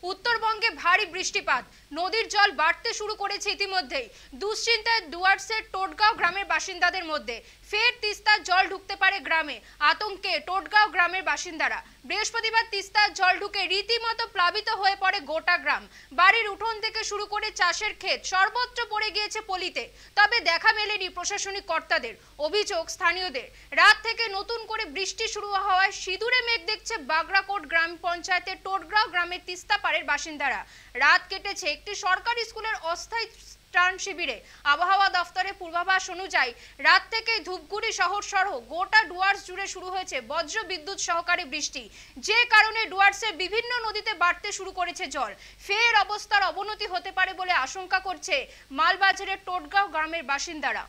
উত্তরবঙ্গে ভারী বৃষ্টিপাত, নদীর জল বাড়তে শুরু করেছে ইতিমধ্যেই। দুশ্চিন্তায় ডুয়ার্সের টোটগাঁও গ্রামের বাসিন্দাদের মধ্যে। ফের তিস্তার জল ঢুকতে পারে গ্রামে, আতঙ্কে টোটগাঁও গ্রামের বাসিন্দারা। বৃহস্পতিবার তিস্তার জল ঢুকে রীতিমতো প্লাবিত হয়ে পড়ে গোটা গ্রাম। বাড়ির উঠোন থেকে শুরু করে চাষের ক্ষেত সর্বত্র পড়ে গিয়েছে পলিতে। তবে দেখা মেলেনি প্রশাসনিক কর্তাদের। অভিযোগ স্থানীয়দের, রাত থেকে নতুন করে বৃষ্টি শুরু হওয়ায় সিঁদুরে মেঘ দেখছে বাগড়াকোট গ্রাম পঞ্চায়েতের টোটগাঁও গ্রামের তিস্তা পাড়ের বাসিন্দারা। রাত কেটেছে একটি সরকারি স্কুলের অস্থায়ী ত্রাণ শিবিরে। আবহাওয়া দফতরের পূর্বাভাস অনুযায়ী রাত থেকে ধূপগুড়ি শহর সহ গোটা ডুয়ার্স জুড়ে শুরু হয়েছে বজ্র বিদ্যুৎ সহকারে বৃষ্টি, যে কারণে ডুয়ার্সের বিভিন্ন নদীতে বাড়তে শুরু করেছে জল। ফের অবস্থার অবনতি হতে পারে বলে আশঙ্কা করছে মালবাজারের টোটগাঁও গ্রামের বাসিন্দারা।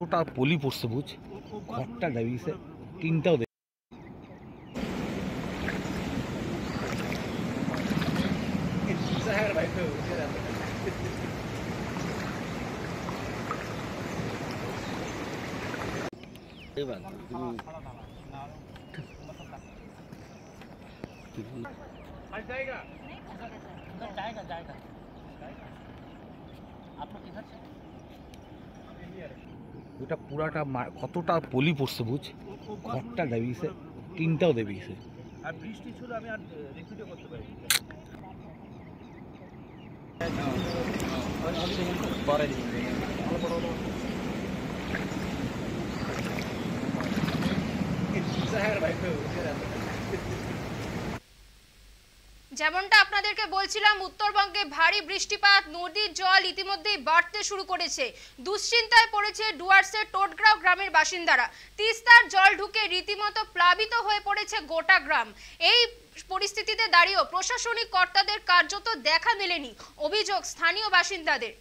ওটা পলি পড়ছে বুঝ, ঘরটা দাবিয়েছে, তিনটাও ওটা পুরাটা কতটা পলি পড়ছে বুঝ, ঘরটা দাবিয়েছে, তিনটাও দাবিয়েছে। আর বৃষ্টি ছিল, আমি আর রিপিটও করতে পারি। যেমনটা আপনাদেরকে বলছিলাম, উত্তরবঙ্গে ভারী বৃষ্টিপাত, নদীর জল ইতিমধ্যেই বাড়তে শুরু করেছে। দুশ্চিন্তায় পড়েছে ডুয়ার্সের টোটগাঁও গ্রামের বাসিন্দারা। তিস্তার জল ঢুকে রীতিমতো প্লাবিত হয়ে পড়েছে গোটা গ্রাম। এই পরিস্থিতিতে দাঁড়িয়েও প্রশাসনিক কর্তাদের কার্যত দেখা মেলেনি, অভিযোগ স্থানীয় বাসিন্দাদের।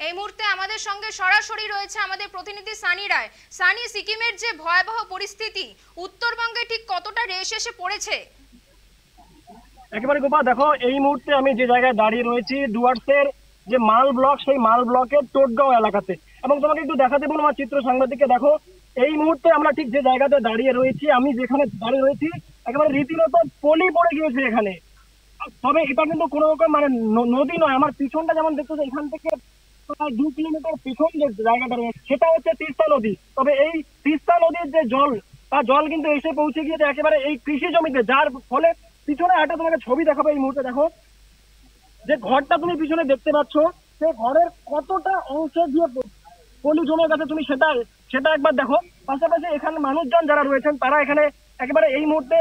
এই মুহূর্তে আমাদের সঙ্গে সরাসরি রয়েছে আমাদের প্রতিনিধি সানি রায়। সানি, সিকিমের যে ভয়াবহ পরিস্থিতি, উত্তরবঙ্গে ঠিক কতটা রেশ এসে পড়েছে? একেবারে গোপা, দেখো এই মুহূর্তে আমি যে জায়গায় দাঁড়িয়ে রয়েছি ডুয়ার্সের যে মাল ব্লক, সেই মাল ব্লকের টোটগাঁও এলাকাতে, এবং তোমাকে একটু দেখাতে বলবো আমার চিত্র সাংবাদিককে। দেখো এই মুহূর্তে আমরা ঠিক যে জায়গাতে দাঁড়িয়ে রয়েছি, আমি যেখানে দাঁড়িয়ে রয়েছি একেবারে রীতিমতো পলি পড়ে গিয়েছে এখানে। তবে এটা কিন্তু কোনো রকম মানে নদী নয়। আমার পিছনটা যেমন দেখতেছে, এখান থেকে প্রায় 2 কিলোমিটার পিছন যে জায়গাটা রয়েছে সেটা হচ্ছে তিস্তা নদী। তবে এই তিস্তা নদীর যে জল, তার জল কিন্তু এসে পৌঁছে গিয়েছে একেবারে এই কৃষি জমিতে, যার ফলে পিছনে একটা তোমাকে ছবি দেখাবো এই মুহূর্তে। দেখো যে ঘরটা তুমি পিছনে দেখতে পাচ্ছ, সেই ঘরের কতটা অংশে দিয়ে পলি জমে গেছে তুমি সেটা একবার দেখো। পাশাপাশি এখানে মানুষজন যারা রয়েছেন তারা এখানে একেবারে এই মুহূর্তে,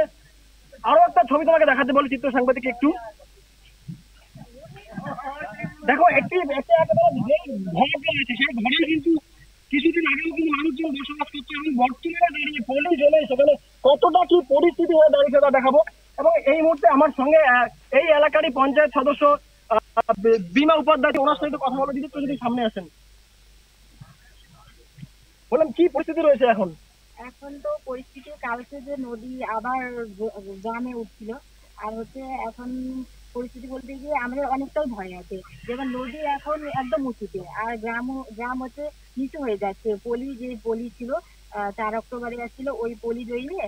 আরো একটা ছবি তোমাকে দেখাতে বলি চিত্র সাংবাদিক একটু দেখো। একটি একেবারে ঘর রয়েছে, সেই ঘরে কিন্তু কিছুদিন আগেও কিন্তু মানুষজন বসবাস করছে, এবং বর্তমানে দাঁড়িয়ে পলি জমে সেখানে কতটা কি পরিস্থিতি হয়ে দাঁড়িয়েছে তা দেখাবো। এবং এই মুহূর্তে আমার সঙ্গে এই এলাকারই পঞ্চায়েত সদস্য বিমা উপাধ্যায়, ওনার সাথে কথা বলে দিদি, যদি সামনে আসেন। বললাম কি পরিস্থিতি রয়েছে এখন? এখন তো পরিস্থিতি, কালকে যে নদী আবার গ্রামে উঠছিল, আর হচ্ছে এখন পরিস্থিতি বলতে গিয়ে আমাদের অনেকটাই ভয় আছে। যেমন নদী এখন একদম উঁচুতে, আর গ্রাম হচ্ছে নিচু হয়ে যাচ্ছে। যে পলি ছিল 4 অক্টোবরে আসছিল, ওই পলি জড়িয়ে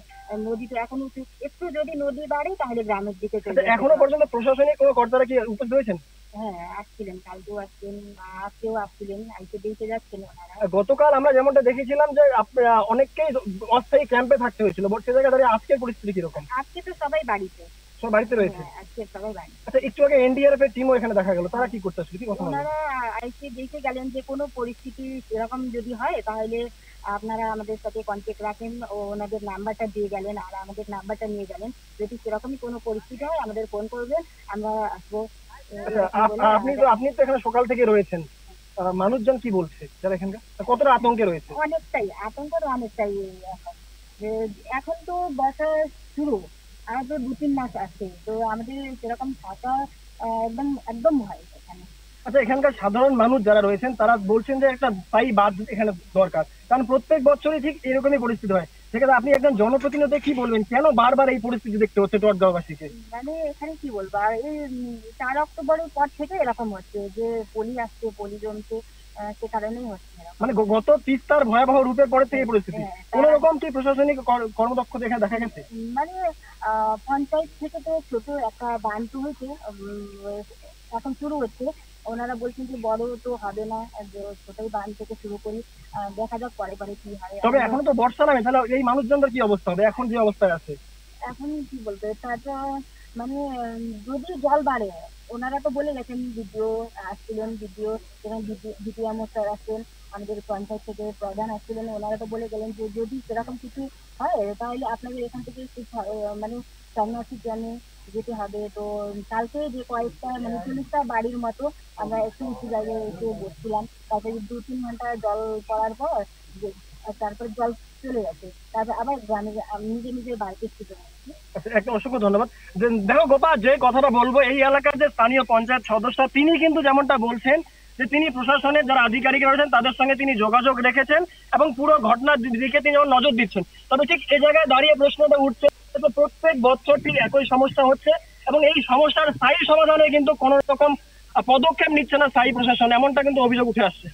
নদী তো এখন উঁচু। একটু যদি নদী বাড়ে তাহলে গ্রামের দিকে চলে যাবে। এখনো পর্যন্ত প্রশাসনিক কোনো কর্তারা কি উপস্থিত হয়েছেন? হ্যাঁ, আসছিলেন, কালকেও আসছেন, আজকেও আসছিলেন, আইসে দেখে যাচ্ছেন ওনারা। গতকাল আমরা যেমনটা দেখেছিলাম যে অনেককেই অস্থায়ী ক্যাম্পে থাকতে হয়েছিল, সে জায়গায় দাঁড়িয়ে আজকের পরিস্থিতি কিরকম? আজকে তো সবাই বাড়িতে, সব বাড়িতে রয়েছে। আজকে সবাই বাড়িতে। আচ্ছা, একটু আগে এনডিআরএফ এর টিমও এখানে দেখা গেল, তারা কি করতে আসলে, কি কথা বললেন? ওনারা আইসে দেখে গেলেন যে কোনো পরিস্থিতি এরকম যদি হয় তাহলে আপনারা আমাদের সাথে কন্ট্যাক্ট রাখেন, ও ওনাদের নাম্বারটা দিয়ে গেলেন, আর আমাদের নাম্বারটা নিয়ে গেলেন। যদি সেরকমই কোনো পরিস্থিতি হয় আমাদের ফোন করবেন, আমরা আসবো। আপনি তো এখানে সকাল থেকে রয়েছেন, মানুষজন কি বলছে যারা এখানকার, কতটা আতঙ্কে রয়েছে? অনেকটাই এখন তো বর্ষা শুরু, আর তো 2-3 মাস আছে, তো আমাদের সেরকম থাকা একদম ভয় এখানে। আচ্ছা, এখানকার সাধারণ মানুষ যারা রয়েছেন তারা বলছেন যে একটা স্থায়ী বাঁধ এখানে দরকার, কারণ প্রত্যেক বছরই ঠিক এরকমই পরিস্থিতি হয়, সেক্ষেত্রে আপনি একজন জনপ্রতিনিধি কি বলবেন, কেন বারবার এই পরিস্থিতি দেখতে হচ্ছে টোটগাঁওবাসীকে? মানে এখানে কি বলবো, আর এই 4 অক্টোবরের পর থেকে এরকম হচ্ছে যে পলি আসছে, পলি জমছে, সে কারণেই হচ্ছে এরকম। মানে গত তিস্তার ভয়াবহ রূপের পরে থেকে এই পরিস্থিতি, হ্যাঁ, কোন রকম কি প্রশাসনিক কর্মদক্ষতা এখানে দেখা গেছে? মানে পঞ্চায়েত থেকে তো ছোট একটা বাঁধ হয়েছে, এখন শুরু হচ্ছে। ওনারা বলছেন যে বড় তো হবে না, যে ছোটই বাঁধ থেকে শুরু করি, দেখা যাক পরে পরে কি হয়। তবে এখনো তো বর্ষা নামে, তাহলে এই মানুষজনদের কি অবস্থা হবে এখন যে অবস্থায় আছে? এখন কি বলবে, তারপর মানে যদি জল বাড়ে, ওনারা তো বলে গেছেন, ভিডিও আসছিলেন, ভিডিও যেখানে বিডিএম স্যার আসছেন, আমাদের পঞ্চায়েত থেকে প্রধান আসছিলেন, ওনারা তো বলে গেলেন যে যদি সেরকম কিছু হয় তাহলে আপনাদের এখান থেকে মানে শরণার্থী জানে যেতে হবে। তো কালকে যে কয়েকটা মানে 40টা বাড়ির মতো আমরা একটু উঁচু জায়গায় এসে বসছিলাম, তারপরে 2-3 ঘন্টা জল পড়ার পর তারপর জল চলে গেছে, তারপর আবার গ্রামে নিজে নিজের বাড়িতে ফিরে আসছি। একটা অসংখ্য ধন্যবাদ। দেখো গোপা, যে কথাটা বলবো, এই এলাকার যে স্থানীয় পঞ্চায়েত সদস্য তিনি কিন্তু যেমনটা বলছেন যে তিনি প্রশাসনের যারা আধিকারিক রয়েছেন তাদের সঙ্গে তিনি যোগাযোগ রেখেছেন এবং পুরো ঘটনার দিকে তিনি যেমন নজর দিচ্ছেন। তবে ঠিক এই জায়গায় দাঁড়িয়ে প্রশ্নটা উঠছে, প্রত্যেক বছর ঠিক একই সমস্যা হচ্ছে এবং এই সমস্যার স্থায়ী সমাধানে কিন্তু কোন রকম পদক্ষেপ নিচ্ছে না স্থায়ী প্রশাসন, এমনটা কিন্তু অভিযোগ উঠে আসছে।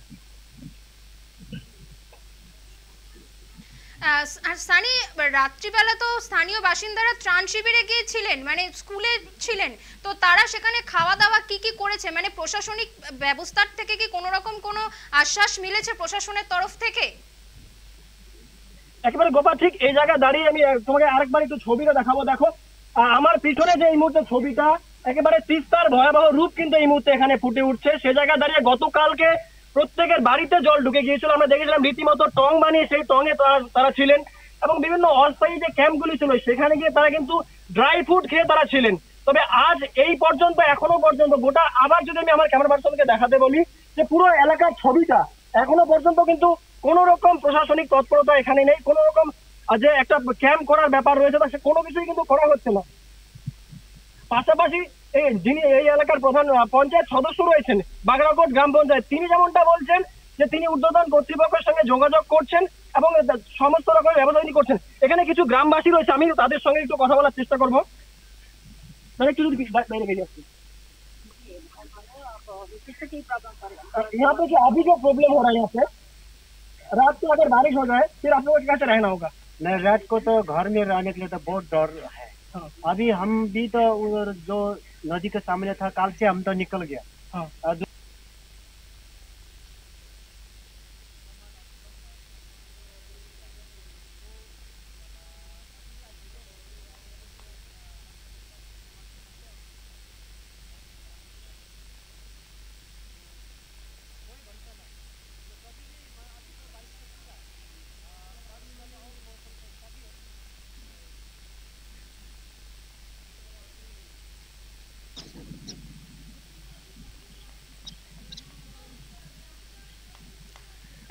আর সানি, রাত্রিবেলা তো স্থানীয় বাসিন্দারা ত্রাণ শিবিরে গিয়েছিলেন, মানে স্কুলে ছিলেন, তো তারা সেখানে খাওয়া দাওয়া কি কি করেছে, মানে প্রশাসনিক ব্যবস্থার থেকে কি কোনো রকম কোনো আশ্বাস মিলেছে প্রশাসনের তরফ থেকে? একেবারে গোপা, ঠিক এই জায়গায় দাঁড়িয়ে আমি তোমাকে আরেকবার একটু ছবিটা দেখাবো। দেখো আমার পিছনে যে এই মুহূর্তে ছবিটা, একেবারে তিস্তার ভয়াবহ রূপ কিন্তু এই মুহূর্তে এখানে ফুটে উঠছে। সে জায়গায় দাঁড়িয়ে গতকালকে প্রত্যেকের বাড়িতে জল ঢুকে গিয়েছিল, আমরা দেখেছিলাম রীতিমতো টং বানিয়ে সেই টঙে তারা ছিলেন এবং বিভিন্ন অস্থায়ী যে ক্যাম্পগুলি ছিল সেখানে গিয়ে তারা কিন্তু ড্রাই ফুড খেয়ে তারা ছিলেন। তবে আজ এই পর্যন্ত, এখনো পর্যন্ত গোটা, আবার যদি আমি আমার ক্যামেরা পার্সনকে দেখাতে বলি, যে পুরো এলাকার ছবিটা এখনো পর্যন্ত কিন্তু কোন রকম প্রশাসনিক তৎপরতা এখানে নেই, কোন রকম যে একটা ক্যাম্প করার ব্যাপার রয়েছে তা সে কোনো কিছুই কিন্তু করা হচ্ছে না। পাশাপাশি যিনি এই এলাকার প্রধান পঞ্চায়েত সদস্য রয়েছেন বাগড়াকোট গ্রাম পঞ্চায়েত, তিনি যেমনটা বলছেন যে তিনি ঊর্ধ্বতন কর্তৃপক্ষের সঙ্গে যোগাযোগ করছেন এবং সমস্ত রকমের ব্যবস্থা তিনি করছেন। এখানে কিছু গ্রামবাসী রয়েছে, আমি তাদের সঙ্গে একটু কথা বলার চেষ্টা করবো। মানে একটু যদি বাইরে বেরিয়ে আসছি। यहाँ पे जो अभी जो प्रॉब्लम हो रहा है यहाँ पे, रात को अगर बारिश हो जाए फिर आप लोगों को कैसे रहना होगा? नहीं, रात को तो घर में रहने के लिए तो बहुत डर है। अभी हम भी तो उधर जो नदी के सामने था, काल से हम तो निकल गया।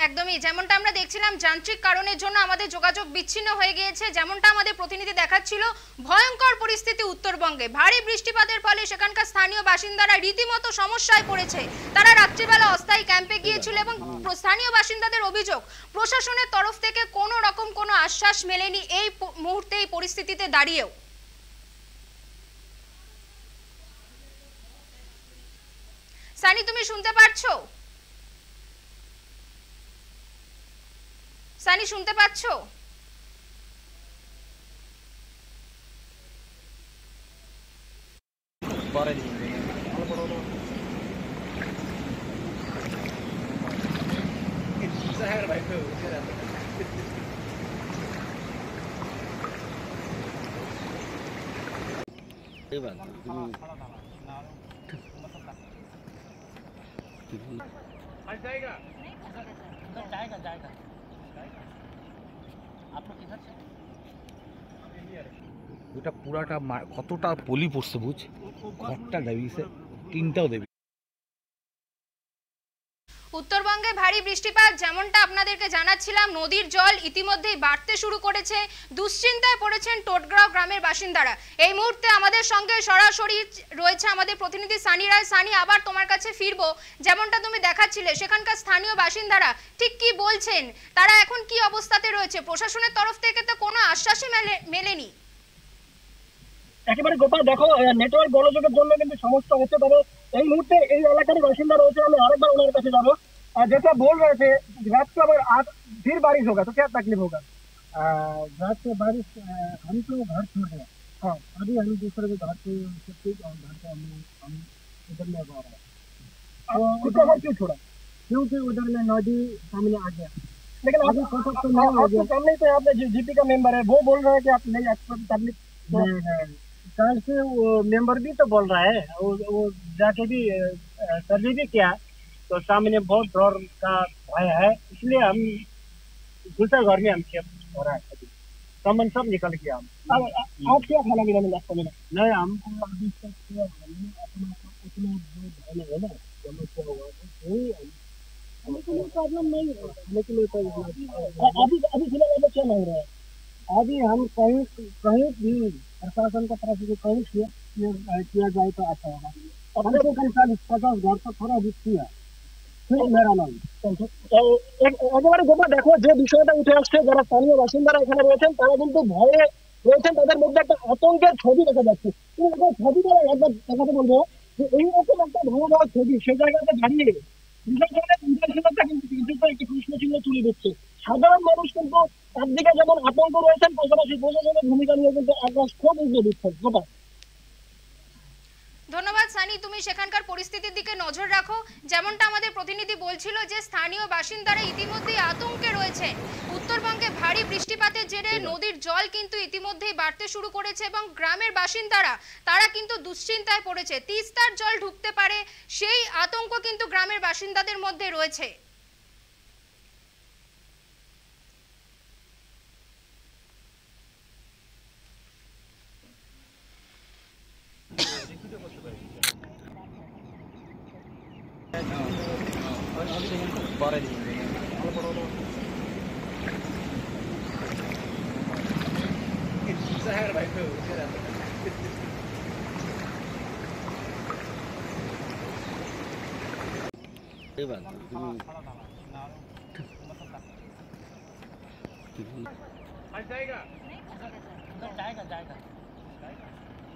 একদমই, যেমনটা আমরা দেখছিলাম যান্ত্রিক কারণের জন্য আমাদের যোগাযোগ বিচ্ছিন্ন হয়ে গিয়েছে। যেমনটা আমাদের প্রতিনিধি দেখাচ্ছিল, ভয়ঙ্কর পরিস্থিতি উত্তরবঙ্গে, ভারী বৃষ্টিপাতের ফলে সেখানকার স্থানীয় বাসিন্দারা রীতিমতো সমস্যায় পড়েছে। তারা রাত্রিবেলা অস্থায়ী ক্যাম্পে গিয়েছিল এবং স্থানীয় বাসিন্দাদের অভিযোগ প্রশাসনের তরফ থেকে কোনো রকম কোনো আশ্বাস মেলেনি এই মুহূর্তে, এই পরিস্থিতিতে দাঁড়িয়েও। সানি, তুমি শুনতে পারছো? সানি, শুনতে পাচ্ছ? ওটা পুরাটা কতটা পলি পড়ছে বুঝ, ঘরটা দেবিছে, টিনটাও দেবি। উত্তরবঙ্গে ভারী বৃষ্টিপাত, যেমনটা আপনাদেরকে জানাচ্ছিলাম, নদীর জল ইতিমধ্যেই বাড়তে শুরু করেছে। দুশ্চিন্তায় পড়েছেন টোটগাঁও গ্রামের বাসিন্দারা। এই মুহূর্তে আমাদের সঙ্গে সরাসরি রয়েছে আমাদের প্রতিনিধি সানি রায়। সানি, আবার তোমার কাছে ফিরবো। যেমনটা তুমি দেখাচ্ছিলে, সেখানকার স্থানীয় বাসিন্দারা ঠিক কি বলছেন, তারা এখন কি অবস্থাতে রয়েছে? প্রশাসনের তরফ থেকে তো কোনো আশ্বাসই মেলেনি। একেবারে গোপাল, দেখো নেটওয়ার্ক গোলযোগের জন্য কিন্তু সমস্যা হচ্ছে, তবে এই মুহূর্তে এই এলাকার বাসিন্দা রয়েছে। আমি আরেকবার ওনার কাছে যাবো। जैसा बोल रहे थे, रात को अगर आज फिर बारिश होगा तो क्या तकलीफ होगा? रात को बारिश हम तो घर छोड़ रहे हैं। हाँ, अभी हम दूसरे के घर पे सब और घर पे हम उधर में जा रहे हैं। उसका घर क्यों छोड़ा? क्योंकि उधर में नदी सामने आ गया। लेकिन अभी कोटक तो नहीं हो गया। आपके सामने तो आपने जीपी का मेंबर है, वो बोल रहा है कि आप नहीं पब्लिक। कल से वो मेंबर भी तो बोल रहा है, वो जाके भी सर्वे भी किया, तो सामने बहुत डर का भय है, इसलिए हम दूसरे घर में हम शिफ्ट हो रहा है। अभी सामान सब निकल गया। हम आप क्या खाना पीना में नाश्ता मिला? नहीं, हमको अभी तक तो हमने अपना उतना जो धन है ना समस्या हुआ तो लेकिन प्रॉब्लम नहीं है। लेकिन अभी फिलहाल आप क्या मांग रहे हैं? अभी हम कहीं भी प्रशासन का तरफ से कहीं किया जाए तो अच्छा होगा। हमने तो करीब 40-50 घर तो थोड़ा भी किया। मेरा नाम একেবারে গোপা, দেখো যে বিষয়টা উঠে আসছে, যারা স্থানীয় বাসিন্দারা এখানে রয়েছেন তারা কিন্তু ভয়ে রয়েছেন, তাদের মধ্যে একটা আতঙ্কের ছবি দেখা যাচ্ছে। কিন্তু ছবিটা একবার দেখাতে বলবো যে এইরকম একটা ভয়াবহ ছবি সে জায়গাতে দাঁড়িয়ে বিশেষ করে উদাসীনতা কিন্তু একটি প্রশ্ন চিহ্ন তুলে দিচ্ছে। সাধারণ মানুষ কিন্তু একদিকে যেমন আতঙ্ক রয়েছেন, পাশাপাশি প্রশাসনের ভূমিকা নিয়ে কিন্তু আকাশ ক্ষোভ উগড়ে দিচ্ছেন। গোপা, ধন্যবাদ সানি, তুমি সেখানকার পরিস্থিতির দিকে নজর রাখো। যেমনটা আমাদের প্রতিনিধি বলছিল যে স্থানীয় বাসিন্দারা ইতিমধ্যেই আতঙ্কে রয়েছেন। উত্তরবঙ্গে ভারী বৃষ্টিপাতের জেরে নদীর জল কিন্তু ইতিমধ্যেই বাড়তে শুরু করেছে এবং গ্রামের বাসিন্দারা তারা কিন্তু দুশ্চিন্তায় পড়েছে। তিস্তার জল ঢুকতে পারে, সেই আতঙ্ক কিন্তু গ্রামের বাসিন্দাদের মধ্যে রয়েছে। जाएगा